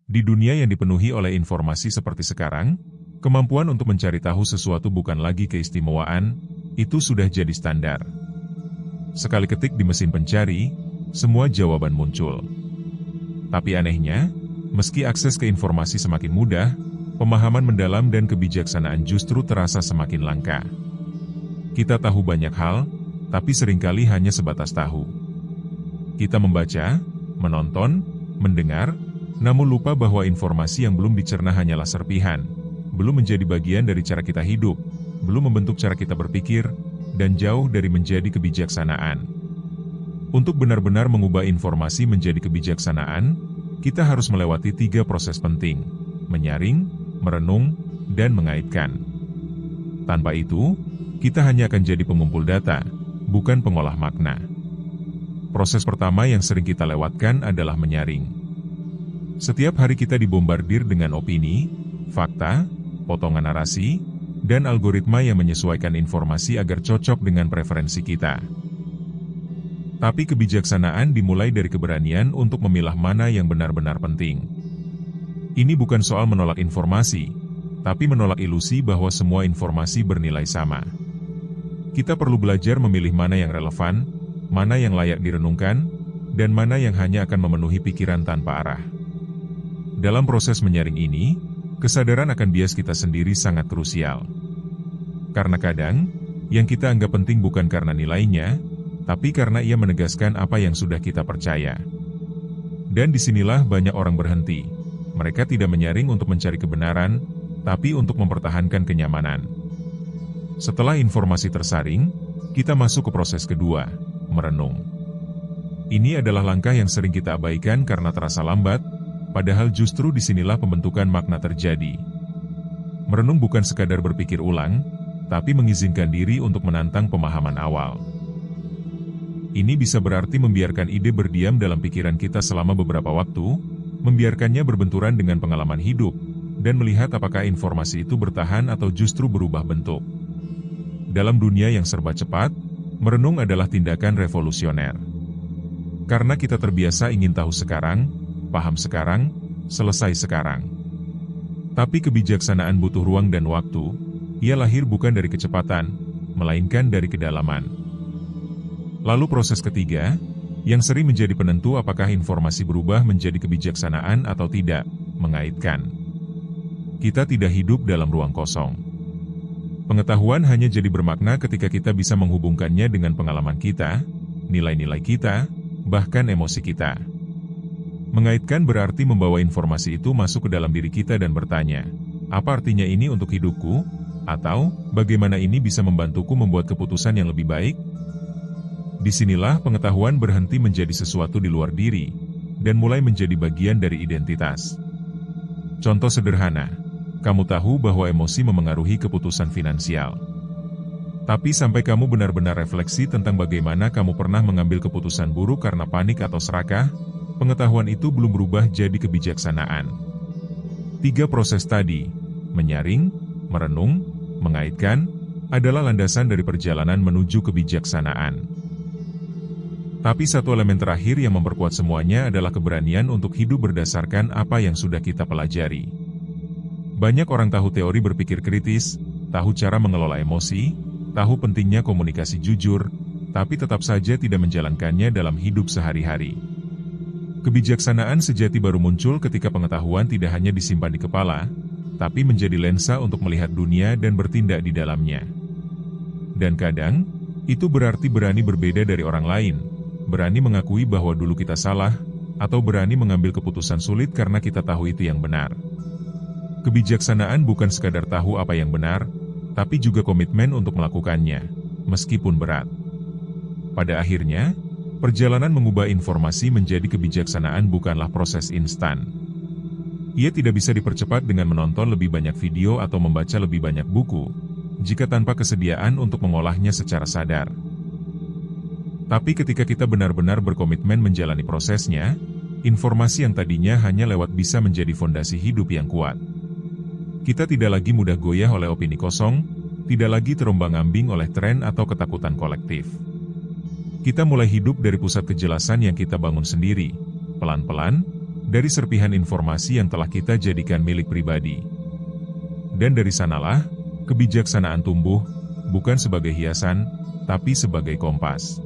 Di dunia yang dipenuhi oleh informasi seperti sekarang, kemampuan untuk mencari tahu sesuatu bukan lagi keistimewaan, itu sudah jadi standar. Sekali ketik di mesin pencari, semua jawaban muncul. Tapi anehnya, meski akses ke informasi semakin mudah, pemahaman mendalam dan kebijaksanaan justru terasa semakin langka. Kita tahu banyak hal, tapi seringkali hanya sebatas tahu. Kita membaca, menonton, mendengar, namun lupa bahwa informasi yang belum dicerna hanyalah serpihan, belum menjadi bagian dari cara kita hidup, belum membentuk cara kita berpikir, dan jauh dari menjadi kebijaksanaan. Untuk benar-benar mengubah informasi menjadi kebijaksanaan, kita harus melewati 3 proses penting: menyaring, merenung, dan mengaitkan. Tanpa itu, kita hanya akan jadi pengumpul data, bukan pengolah makna. Proses pertama yang sering kita lewatkan adalah menyaring. Setiap hari kita dibombardir dengan opini, fakta, potongan narasi, dan algoritma yang menyesuaikan informasi agar cocok dengan preferensi kita. Tapi kebijaksanaan dimulai dari keberanian untuk memilah mana yang benar-benar penting. Ini bukan soal menolak informasi, tapi menolak ilusi bahwa semua informasi bernilai sama. Kita perlu belajar memilih mana yang relevan, mana yang layak direnungkan, dan mana yang hanya akan memenuhi pikiran tanpa arah. Dalam proses menyaring ini, kesadaran akan bias kita sendiri sangat krusial. Karena kadang, yang kita anggap penting bukan karena nilainya, tapi karena ia menegaskan apa yang sudah kita percaya. Dan disinilah banyak orang berhenti. Mereka tidak menyaring untuk mencari kebenaran, tapi untuk mempertahankan kenyamanan. Setelah informasi tersaring, kita masuk ke proses kedua, merenung. Ini adalah langkah yang sering kita abaikan karena terasa lambat, padahal justru disinilah pembentukan makna terjadi. Merenung bukan sekadar berpikir ulang, tapi mengizinkan diri untuk menantang pemahaman awal. Ini bisa berarti membiarkan ide berdiam dalam pikiran kita selama beberapa waktu, membiarkannya berbenturan dengan pengalaman hidup, dan melihat apakah informasi itu bertahan atau justru berubah bentuk. Dalam dunia yang serba cepat, merenung adalah tindakan revolusioner. Karena kita terbiasa ingin tahu sekarang, paham sekarang, selesai sekarang. Tapi kebijaksanaan butuh ruang dan waktu. Ia lahir bukan dari kecepatan, melainkan dari kedalaman. Lalu proses ketiga, yang sering menjadi penentu apakah informasi berubah menjadi kebijaksanaan atau tidak, mengaitkan. Kita tidak hidup dalam ruang kosong. Pengetahuan hanya jadi bermakna ketika kita bisa menghubungkannya dengan pengalaman kita, nilai-nilai kita, bahkan emosi kita. Mengaitkan berarti membawa informasi itu masuk ke dalam diri kita dan bertanya, apa artinya ini untuk hidupku? Atau, bagaimana ini bisa membantuku membuat keputusan yang lebih baik? Disinilah pengetahuan berhenti menjadi sesuatu di luar diri, dan mulai menjadi bagian dari identitas. Contoh sederhana, kamu tahu bahwa emosi memengaruhi keputusan finansial. Tapi sampai kamu benar-benar refleksi tentang bagaimana kamu pernah mengambil keputusan buruk karena panik atau serakah, pengetahuan itu belum berubah jadi kebijaksanaan. 3 proses tadi, menyaring, merenung, mengaitkan, adalah landasan dari perjalanan menuju kebijaksanaan. Tapi satu elemen terakhir yang memperkuat semuanya adalah keberanian untuk hidup berdasarkan apa yang sudah kita pelajari. Banyak orang tahu teori berpikir kritis, tahu cara mengelola emosi, tahu pentingnya komunikasi jujur, tapi tetap saja tidak menjalankannya dalam hidup sehari-hari. Kebijaksanaan sejati baru muncul ketika pengetahuan tidak hanya disimpan di kepala, tapi menjadi lensa untuk melihat dunia dan bertindak di dalamnya. Dan kadang, itu berarti berani berbeda dari orang lain, berani mengakui bahwa dulu kita salah, atau berani mengambil keputusan sulit karena kita tahu itu yang benar. Kebijaksanaan bukan sekadar tahu apa yang benar, tapi juga komitmen untuk melakukannya, meskipun berat. Pada akhirnya, perjalanan mengubah informasi menjadi kebijaksanaan bukanlah proses instan. Ia tidak bisa dipercepat dengan menonton lebih banyak video atau membaca lebih banyak buku, jika tanpa kesediaan untuk mengolahnya secara sadar. Tapi ketika kita benar-benar berkomitmen menjalani prosesnya, informasi yang tadinya hanya lewat bisa menjadi fondasi hidup yang kuat. Kita tidak lagi mudah goyah oleh opini kosong, tidak lagi terombang-ambing oleh tren atau ketakutan kolektif. Kita mulai hidup dari pusat kejelasan yang kita bangun sendiri, pelan-pelan, dari serpihan informasi yang telah kita jadikan milik pribadi. Dan dari sanalah, kebijaksanaan tumbuh, bukan sebagai hiasan, tapi sebagai kompas.